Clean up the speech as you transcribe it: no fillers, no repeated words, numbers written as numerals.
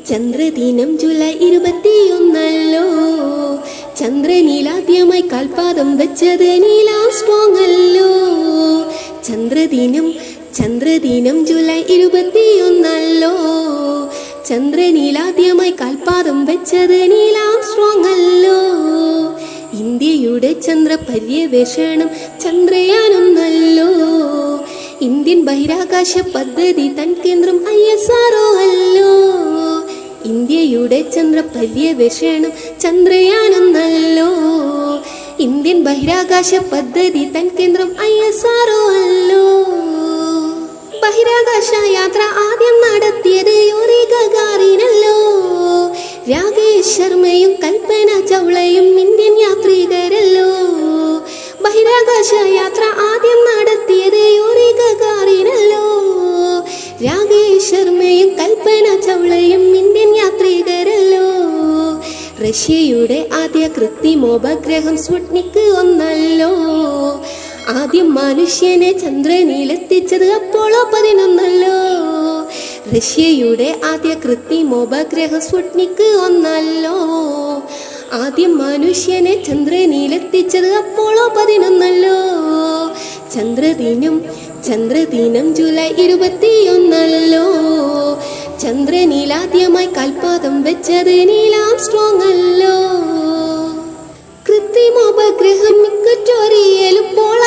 ചന്ദ്രദിനം July 21 ചന്ദ്രനിലാദ്യമായി കാൽപാദം വെച്ചത് Neil Armstrong അല്ലോ. ചന്ദ്രദിനം ജൂലൈ 21 ചന്ദ്രനിലാദ്യമായി കാൽപാദം വെച്ചത് നീൽ ആംസ്ട്രോങ് അല്ലോ. ഇന്ത്യയുടെ ചന്ദ്രപര്യവേഷണം ചന്ദ്രയാൻ 1 ഇന്ത്യൻ ബഹിരാകാശ പദ്ധതി തൻ കേന്ദ്രം ISRO അല്ലോ. ഇന്ത്യയുടെ ചന്ദ്രപര്യവേഷണം ചന്ദ്രയാൻ 1 ഇന്ത്യൻ ബഹിരാകാശ പദ്ധതി തൻ കേന്ദ്രം ISRO അല്ലോ. ബഹിരാകാശ യാത്ര ആദ്യം നടത്തിയത് യൂറി ഗഗാറിനല്ലോ. രാകേഷ് ശർമ്മയും കൽപ്പന ചൗളയും ഇന്ത്യൻ യാത്രികരല്ലോ. ബഹിരാകാശ യാത്ര ആദ്യം നടത്തിയത് യൂറി ഗഗാറിനല്ലോ. രാകേഷ് ശർമ്മയും കൽപ്പന ചൗളയും ഇന്ത്യൻ യാത്രികരല്ലോ. റഷ്യയുടെ ആദ്യ കൃത്രിമോപഗ്രഹം സ്പുട്നിക് 1 ആദ്യം മനുഷ്യനെ ചന്ദ്രനിലെത്തിച്ചത് അപ്പോളോ 11 റഷ്യയുടെ ആദ്യ കൃത്രിമോപഗ്രഹം സ്പുട്നിക് 1 ആദ്യം മനുഷ്യനെ ചന്ദ്രനിലെത്തിച്ചത് അപ്പോളോ 11 ചന്ദ്രദിനം ജൂലൈ 21 ചന്ദ്രനിലാദ്യമായി കാൽപാദം വെച്ചത് നീൽ ആംസ്ട്രോങ് അല്ലോ. കൃത്രിമോപഗ്രഹം ഇക്വറ്റോറിയലും പോളോ